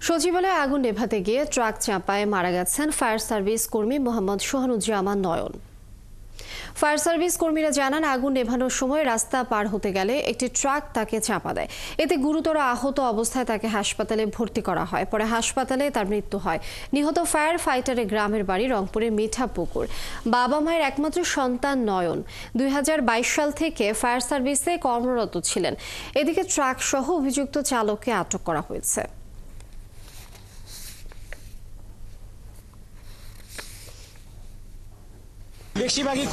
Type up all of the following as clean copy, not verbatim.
সচিবালয়ে আগুন নেভাতে গিয়ে ট্রাক চাপায় মারা গেছেন ফায়ার সার্ভিস কর্মী মোহাম্মদ সোহানুজ্জামান নয়ন। ফায়ার সার্ভিস কর্মীরা জানান, আগুন নেভানোর সময় রাস্তা পার হতে গেলে একটি ট্রাক তাকে চাপা দেয়। এতে গুরুতর আহত অবস্থায় তাকে হাসপাতালে ভর্তি করা হয়। পরে হাসপাতালে তার মৃত্যু হয়। নিহত ফায়ার ফাইটারের গ্রামের বাড়ি রংপুরের মিঠাপুকুর। বাবা মায়ের একমাত্র সন্তান নয়ন 2022 সাল থেকে ফায়ার সার্ভিসে কর্মরত ছিলেন। এদিকে ট্রাক সহ অভিযুক্ত চালককে আটক করা হয়েছে। বেশিরভাগই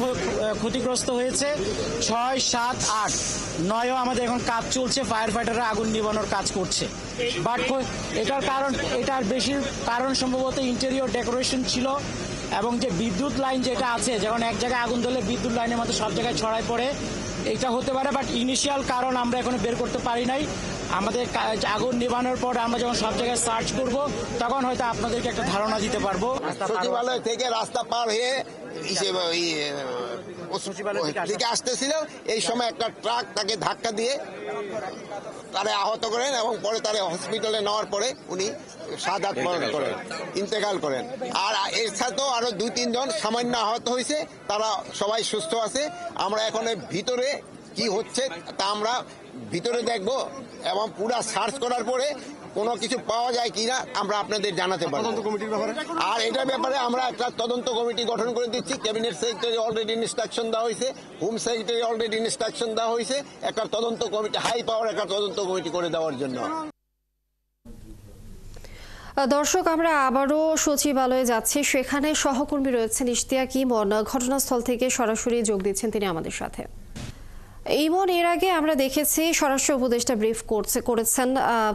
ক্ষতিগ্রস্ত হয়েছে। 6, 7, 8, 9 আমাদের এখন কাজ চলছে। ফায়ার ফাইটাররা আগুন নিভানোর কাজ করছে। বাট এটার বেশি কারণ সম্ভবত ইন্টেরিয়র ডেকোরেশন ছিল এবং যে বিদ্যুৎ লাইন যেটা আছে, যখন এক জায়গায় আগুন ধরলে বিদ্যুৎ লাইনের মতো সব জায়গায় ছড়ায় পড়ে, এটা হতে পারে। বাট ইনিশিয়াল কারণ আমরা এখনো বের করতে পারি নাই। আমাদের আগুন নিভানোর পর আমরা যখন সব জায়গায় সার্চ করব, তখন হয়তো আপনাদেরকে একটা ধারণা দিতে পারবো। সচিবালয় থেকে রাস্তা পার হয়ে দিকে আসতেছিল, এই সময় একটা ট্রাক তাকে ধাক্কা দিয়ে তারে আহত করেন এবং পরে তারে হসপিটালে নেওয়ার পরে উনি শাহাদাত বরণ করেন, ইন্তেকাল করেন। আর এর সাথেও আরো 2-3 জন সামান্য আহত হয়েছে, তারা সবাই সুস্থ আছে। আমরা এখন ভিতরে কি হচ্ছে তা আমরা ভিতরে দেখব এবং পুরা সার্চ করার পরে কোনো কিছু পাওয়া যায় কিনা আমরা আপনাদের জানাতে পারবো। আর এটার ব্যাপারে আমরা একটা তদন্ত কমিটি গঠন করে দিচ্ছি। ক্যাবিনেট সেক্রেটারি অলরেডি ইনস্ট্রাকশন দেওয়া হয়েছে, হোম সেক্রেটারি অলরেডি ইনস্ট্রাকশন দেওয়া হয়েছে একটা তদন্ত কমিটি, হাই পাওয়ার একটা তদন্ত কমিটি করে দেওয়ার জন্য। দর্শক, আমরা আবারও সচিবালয়ে যাচ্ছি। সেখানে সহকর্মী রয়েছেন ইশতিয়াক ইমন, ঘটনাস্থল থেকে সরাসরি যোগ দিচ্ছেন তিনি আমাদের সাথে। ইমন, এর আগে আমরা দেখেছি স্বরাষ্ট্র উপদেষ্টা ব্রিফ করেছেন।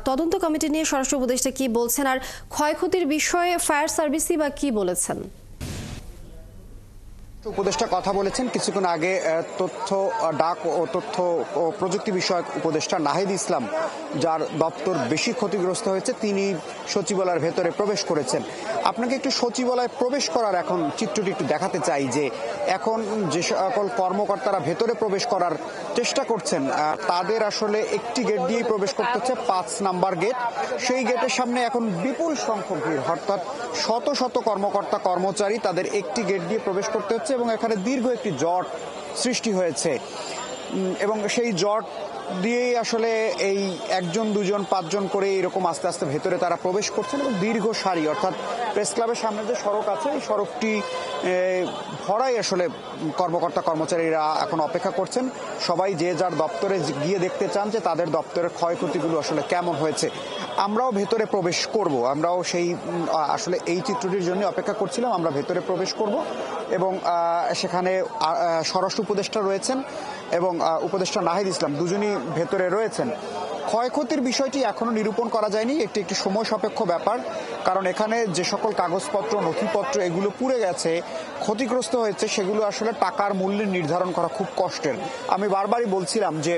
তদন্ত কমিটি নিয়ে স্বরাষ্ট্র উপদেষ্টা কি বলছেন, আর ক্ষয়ক্ষতির বিষয়ে ফায়ার সার্ভিসই বা কি বলেছেন? উপদেষ্টা কথা বলেছেন কিছুক্ষণ আগে। তথ্য ডাক ও তথ্য ও প্রযুক্তি বিষয়ক উপদেষ্টা নাহিদ ইসলাম, যার দপ্তর বেশি ক্ষতিগ্রস্ত হয়েছে, তিনি সচিবালয়ের ভেতরে প্রবেশ করেছেন। আপনাকে একটু সচিবালয়ে প্রবেশ করার এখন চিত্রটি একটু দেখাতে চাই যে এখন যে সকল কর্মকর্তারা ভেতরে প্রবেশ করার চেষ্টা করছেন, তাদের আসলে একটি গেট দিয়েই প্রবেশ করতে হচ্ছে, 5 নাম্বার গেট। সেই গেটের সামনে এখন বিপুল সংখ্যক ভিড়, অর্থাৎ শত শত কর্মকর্তা কর্মচারী, তাদের একটি গেট দিয়ে প্রবেশ করতে হচ্ছে এবং এখানে দীর্ঘ একটি জট সৃষ্টি হয়েছে এবং সেই জট দিয়েই আসলে এই 1 জন 2 জন 5 জন করে এরকম আস্তে আস্তে ভেতরে তারা প্রবেশ করছেন এবং দীর্ঘ সারি, অর্থাৎ প্রেস ক্লাবের সামনে যে সড়ক আছে, এই সড়কটি ভরাই আসলে কর্মকর্তা কর্মচারীরা এখন অপেক্ষা করছেন। সবাই যে যার দপ্তরে গিয়ে দেখতে চান যে তাদের দপ্তরের ক্ষয়ক্ষতিগুলো আসলে কেমন হয়েছে। আমরাও ভেতরে প্রবেশ করব, আমরাও সেই আসলে এই চিত্রটির জন্য অপেক্ষা করছিলাম। আমরা ভেতরে প্রবেশ করব এবং সেখানে স্বরাষ্ট্র উপদেষ্টা রয়েছেন এবং উপদেষ্টা নাহিদ ইসলাম, দুজনই ভেতরে রয়েছেন। ক্ষয়ক্ষতির বিষয়টি এখনো নিরূপণ করা যায়নি, একটি সময় সাপেক্ষ ব্যাপার, কারণ এখানে যে সকল কাগজপত্র নথিপত্র এগুলো পুড়ে গেছে, ক্ষতিগ্রস্ত হয়েছে, সেগুলো আসলে টাকার মূল্যে নির্ধারণ করা খুব কষ্টের। আমি বারবারই বলছিলাম যে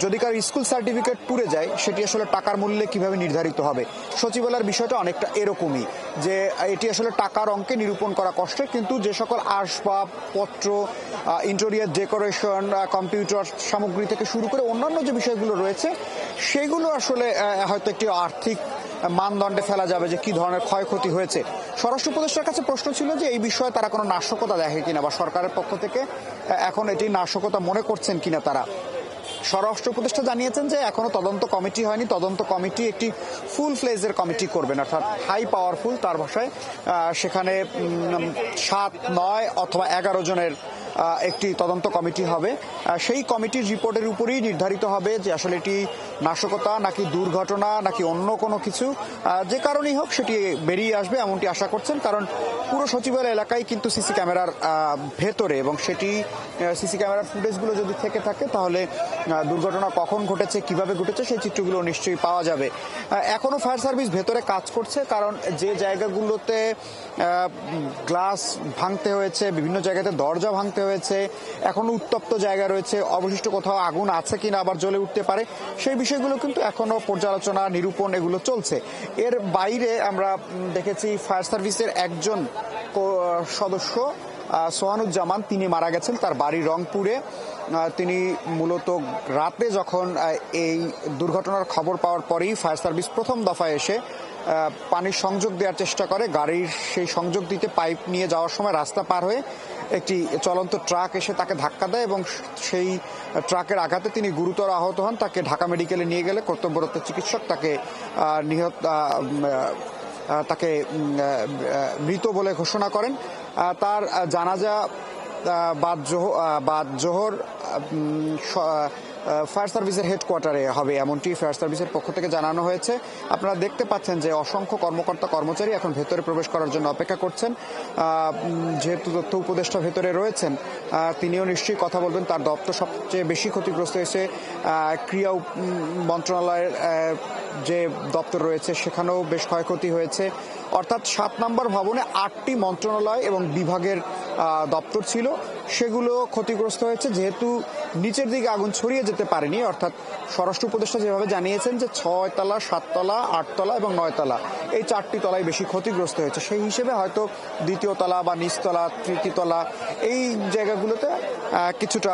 যদি কারো স্কুল সার্টিফিকেট পুড়ে যায়, সেটি আসলে টাকার মূল্যে কিভাবে নির্ধারিত হবে। সচিবালয়ের বিষয়টা অনেকটা এরকমই, যে এটি আসলে টাকার অঙ্কে নিরূপণ করা কষ্টের, কিন্তু যে সকল আসবাবপত্র, ইন্টেরিয়র ডেকোরেশন, কম্পিউটার সামগ্রী থেকে শুরু করে অন্যান্য যে বিষয়গুলো রয়েছে, সেগুলো আসলে হয়তো একটি আর্থিক মানদণ্ডে ফেলা যাবে যে কি ধরনের ক্ষয়ক্ষতি হয়েছে। স্বরাষ্ট্র উপদেষ্টার কাছে প্রশ্ন ছিল যে এই বিষয়ে তারা কোনো নাশকতা দেখে কিনা, বা সরকারের পক্ষ থেকে এখন এটি নাশকতা মনে করছেন কিনা তারা। স্বরাষ্ট্র উপদেষ্টা জানিয়েছেন যে এখনো তদন্ত কমিটি হয়নি, তদন্ত কমিটি একটি ফুল ফ্লেজের কমিটি করবেন, অর্থাৎ হাই পাওয়ারফুল, তার ভাষায় সেখানে 7, 9 অথবা 11 জনের একটি তদন্ত কমিটি হবে। সেই কমিটির রিপোর্টের উপরেই নির্ধারিত হবে যে আসলে এটি নাশকতা নাকি দুর্ঘটনা নাকি অন্য কোনো কিছু, যে কারণেই হোক সেটি বেরিয়ে আসবে এমনটি আশা করছেন। কারণ পুরো সচিবালয় এলাকায় কিন্তু সিসি ক্যামেরার ভেতরে, এবং সেটি সিসি ক্যামেরার ফুটেজগুলো যদি থেকে থাকে তাহলে দুর্ঘটনা কখন ঘটেছে, কিভাবে ঘটেছে, সেই চিত্রগুলো নিশ্চয়ই পাওয়া যাবে। এখনো ফায়ার সার্ভিস ভেতরে কাজ করছে, কারণ যে জায়গাগুলোতে গ্লাস ভাঙতে হয়েছে, বিভিন্ন জায়গাতে দরজা ভাঙতে হয়েছে, এখনো উত্তপ্ত জায়গা রয়েছে, অবশিষ্ট কোথাও আগুন আছে কিনা, আবার জ্বলে উঠতে পারে, সেই বিষয়গুলো কিন্তু এখনো পর্যালোচনা নিরূপণ এগুলো চলছে। এর বাইরে আমরা দেখেছি ফায়ার সার্ভিসের একজন সদস্য সোহানুজ্জামান, তিনি মারা গেছেন, তার বাড়ি রংপুরে। তিনি মূলত রাতে যখন এই দুর্ঘটনার খবর পাওয়ার পরেই ফায়ার সার্ভিস প্রথম দফায় এসে পানির সংযোগ দেওয়ার চেষ্টা করে। গাড়ির সেই সংযোগ দিতে পাইপ নিয়ে যাওয়ার সময় রাস্তা পার হয়ে একটি চলন্ত ট্রাক এসে তাকে ধাক্কা দেয় এবং সেই ট্রাকের আঘাতে তিনি গুরুতর আহত হন। তাকে ঢাকা মেডিকেলে নিয়ে গেলে কর্তব্যরত চিকিৎসক তাকে তাকে মৃত বলে ঘোষণা করেন। তার জানাজা বাদ জোহর ফায়ার সার্ভিসের হেডকোয়ার্টারে হবে, এমনটি ফায়ার সার্ভিসের পক্ষ থেকে জানানো হয়েছে। আপনারা দেখতে পাচ্ছেন যে অসংখ্য কর্মকর্তা কর্মচারী এখন ভেতরে প্রবেশ করার জন্য অপেক্ষা করছেন। যেহেতু তথ্য উপদেষ্টা ভেতরে রয়েছেন, তিনিও নিশ্চয়ই কথা বলবেন। তার দপ্তর সবচেয়ে বেশি ক্ষতিগ্রস্ত হয়েছে। ক্রীড়া মন্ত্রণালয়ের যে দপ্তর রয়েছে সেখানেও বেশ ক্ষয়ক্ষতি হয়েছে। অর্থাৎ 7 নম্বর ভবনে 8টি মন্ত্রণালয় এবং বিভাগের দপ্তর ছিল, সেগুলো ক্ষতিগ্রস্ত হয়েছে। যেহেতু নিচের দিকে আগুন ছড়িয়ে যেতে পারেনি, অর্থাৎ স্বরাষ্ট্র উপদেষ্টা যেভাবে জানিয়েছেন যে 6 তলা, 7 তলা, 8 তলা এবং 9 তলা, এই 4টি তলায় বেশি ক্ষতিগ্রস্ত হয়েছে। সেই হিসেবে হয়তো 2য় তলা বা নিচতলা, 3য় তলা এই জায়গাগুলোতে কিছুটা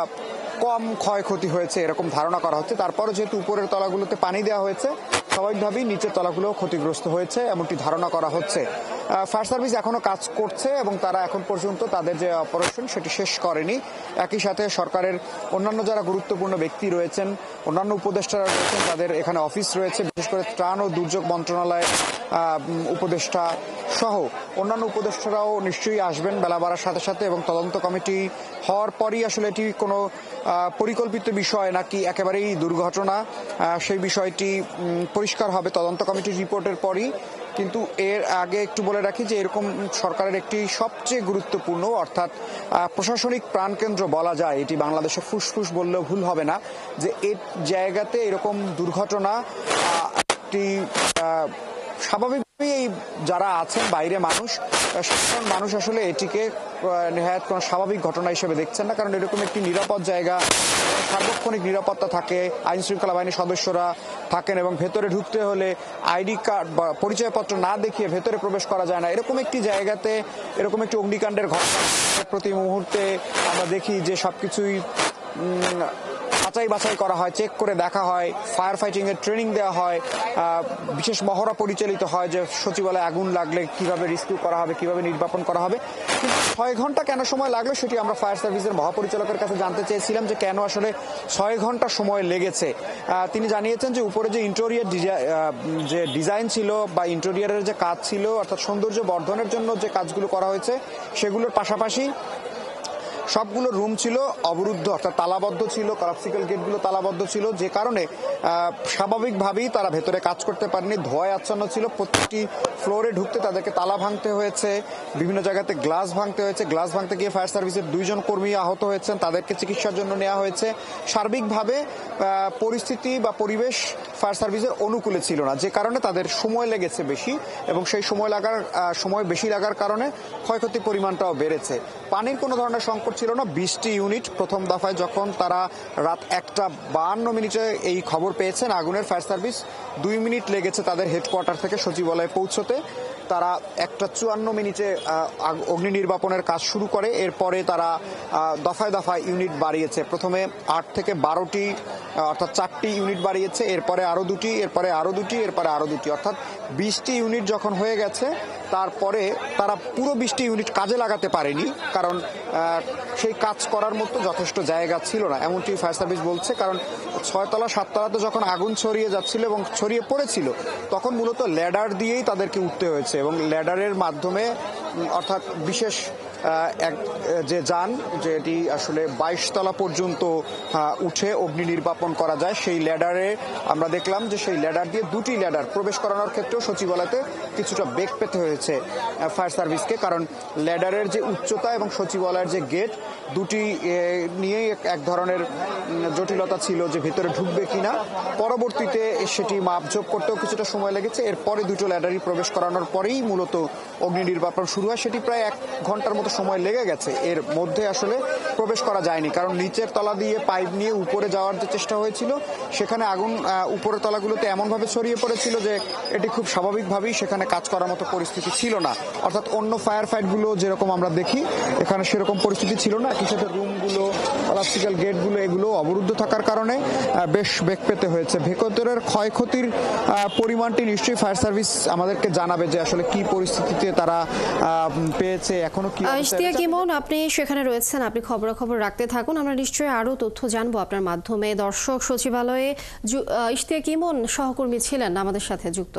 কম ক্ষয়ক্ষতি হয়েছে এরকম ধারণা করা হচ্ছে। তারপরে যেহেতু উপরের তলাগুলোতে পানি দেওয়া হয়েছে, স্বাভাবিকভাবেই নিচের তলাগুলোও ক্ষতিগ্রস্ত হয়েছে এমনটি ধারণা করা হচ্ছে। ফায়ার সার্ভিস এখনো কাজ করছে এবং তারা এখন পর্যন্ত তাদের যে অপারেশন সেটি শেষ করেনি। একই সাথে সরকারের অন্যান্য যারা গুরুত্বপূর্ণ ব্যক্তি রয়েছেন, অন্যান্য উপদেষ্টারা রয়েছেন, তাদের এখানে অফিস রয়েছে। বিশেষ করে ত্রাণ ও দুর্যোগ মন্ত্রণালয়ের উপদেষ্টা সহ অন্যান্য উপদেষ্টারাও নিশ্চয়ই আসবেন বেলা বাড়ার সাথে সাথে। এবং তদন্ত কমিটি হওয়ার পরই আসলে এটি কোনো পরিকল্পিত বিষয় নাকি একেবারেই দুর্ঘটনা, সেই বিষয়টি পরিষ্কার হবে তদন্ত কমিটির রিপোর্টের পরই। কিন্তু এর আগে একটু বলে রাখি যে এরকম সরকারের একটি সবচেয়ে গুরুত্বপূর্ণ, অর্থাৎ প্রশাসনিক প্রাণকেন্দ্র বলা যায়, এটি বাংলাদেশের ফুসফুস বললেও ভুল হবে না, যে এই জায়গাতে এরকম দুর্ঘটনা একটি স্বাভাবিক এই যারা আছেন বাইরে সাধারণ মানুষ আসলে এটিকে নেহায়াত কোনো স্বাভাবিক ঘটনা হিসেবে দেখছেন না। কারণ এরকম একটি নিরাপদ জায়গা, সার্বক্ষণিক নিরাপত্তা থাকে, আইন শৃঙ্খলা বাহিনীর সদস্যরা থাকেন এবং ভেতরে ঢুকতে হলে আইডি কার্ড বা পরিচয়পত্র না দেখিয়ে ভেতরে প্রবেশ করা যায় না। এরকম একটি জায়গাতে এরকম একটি অগ্নিকাণ্ডের ঘটনা প্রতি মুহূর্তে আমরা দেখি যে সবকিছুই যাচাই বাছাই করা হয়, চেক করে দেখা হয়, ফায়ার ফাইটিং এর ট্রেনিং দেওয়া হয়, বিশেষ মহড়া পরিচালিত হয় যে সচিবালয়ে আগুন লাগলে কিভাবে রেস্কিউ করা হবে, কিভাবে নির্বাপন করা হবে। কিন্তু 6 ঘন্টা কেন সময় লাগলো সেটি আমরা ফায়ার সার্ভিসের মহাপরিচালকের কাছে জানতে চেয়েছিলাম যে কেন আসলে 6 ঘন্টা সময় লেগেছে। তিনি জানিয়েছেন যে উপরে যে ইন্টেরিয়র যে ডিজাইন ছিল বা ইন্টেরিয়রের যে কাজ ছিল, অর্থাৎ সৌন্দর্য বর্ধনের জন্য যে কাজগুলো করা হয়েছে সেগুলোর পাশাপাশি সবগুলো রুম ছিল অবরুদ্ধ, অর্থাৎ তালাবদ্ধ ছিল, কলাপসিক্যাল গেটগুলো তালাবদ্ধ ছিল, যে কারণে স্বাভাবিকভাবেই তারা ভেতরে কাজ করতে পারেনি। ধোঁয়ায় আচ্ছন্ন ছিল। প্রত্যেকটি ফ্লোরে ঢুকতে তাদেরকে তালা ভাঙতে হয়েছে, বিভিন্ন জায়গাতে গ্লাস ভাঙতে হয়েছে। গ্লাস ভাঙতে গিয়ে ফায়ার সার্ভিসের 2 জন কর্মী আহত হয়েছেন, তাদেরকে চিকিৎসার জন্য নেওয়া হয়েছে। সার্বিকভাবে পরিস্থিতি বা পরিবেশ ফায়ার সার্ভিসের অনুকূলে ছিল না, যে কারণে তাদের সময় লেগেছে বেশি এবং সেই সময় বেশি লাগার কারণে ক্ষয়ক্ষতির পরিমাণটাও বেড়েছে। পানির কোনো ধরনের সংকট ছিল না। 20টি ইউনিট প্রথম দফায় যখন তারা রাত 1:52 এই খবর পেয়েছেন আগুনের, ফায়ার সার্ভিস 2 মিনিট লেগেছে তাদের হেডকোয়ার্টার থেকে সচিবালয়ে পৌঁছতে। তারা 1:54 অগ্নি নির্বাপনের কাজ শুরু করে। এরপরে তারা দফায় দফায় ইউনিট বাড়িয়েছে। প্রথমে 8 থেকে 12টি, অর্থাৎ 4টি ইউনিট বাড়িয়েছে, এরপরে আরো 2টি, এরপরে আরো 2টি, এরপরে আরো 2টি, অর্থাৎ 20টি ইউনিট যখন হয়ে গেছে তারপরে তারা পুরো 20টি ইউনিট কাজে লাগাতে পারেনি, কারণ সেই কাজ করার মতো যথেষ্ট জায়গা ছিল না, এমনটি ফায়ার সার্ভিস বলছে। কারণ 6 তলা 7 তলাতে যখন আগুন ছড়িয়ে যাচ্ছিল এবং ছড়িয়ে পড়েছিল তখন মূলত ল্যাডার দিয়েই তাদেরকে উঠতে হয়েছে এবং ল্যাডারের মাধ্যমে, অর্থাৎ বিশেষ যে যান যেটি আসলে 22 তলা পর্যন্ত উঠে অগ্নি নির্বাপন করা যায়, সেই ল্যাডারে আমরা দেখলাম যে সেই ল্যাডার দিয়ে 2টি ল্যাডার প্রবেশ করানোর ক্ষেত্রেও সচিবালয়তে কিছুটা বেগ পেতে হয়েছে ফায়ার সার্ভিসকে। কারণ ল্যাডারের যে উচ্চতা এবং সচিবালয়ের যে গেট, দুটি নিয়েই এক ধরনের জটিলতা ছিল যে ভেতরে ঢুকবে কিনা। পরবর্তীতে সেটি মাপঝোপ করতেও কিছুটা সময় লেগেছে। এরপরে 2টো ল্যাডারই প্রবেশ করানোর পরেই মূলত অগ্নি নির্বাপন শুরু হয়। সেটি প্রায় 1 ঘন্টার মতো সময় লেগে গেছে, এর মধ্যে আসলে প্রবেশ করা যায়নি, কারণ নিচের তলা দিয়ে পাইপ নিয়ে উপরে যাওয়ার যে চেষ্টা হয়েছিল সেখানে আগুন উপরের তলাগুলোতে এমনভাবে ছড়িয়ে পড়েছিল যে এটি খুব স্বাভাবিকভাবেই সেখানে কাজ করার মতো পরিস্থিতি ছিল না। অর্থাৎ অন্য ফায়ার ফাইটগুলো যেরকম আমরা দেখি এখানে সেরকম পরিস্থিতি ছিল না। একই সাথে রুমগুলো, ইলাস্ট্রিক্যাল গেটগুলো এগুলো অবরুদ্ধ থাকার কারণে বেশ বেগ পেতে হয়েছে। ভেতরের ক্ষয়ক্ষতির পরিমাণটি নিশ্চয়ই ফায়ার সার্ভিস আমাদেরকে জানাবে যে আসলে কি পরিস্থিতিতে তারা পেয়েছে, এখনো কি। ইশতিয়াক ইমন, আপনি সেখানে রয়েছেন, আপনি খবরাখবর রাখতে থাকুন, আমরা নিশ্চয়ই আরো তথ্য জানবো আপনার মাধ্যমে। দর্শক, সচিবালয়ে ইশতিয়াক ইমন সহকর্মী ছিলেন আমাদের সাথে যুক্ত।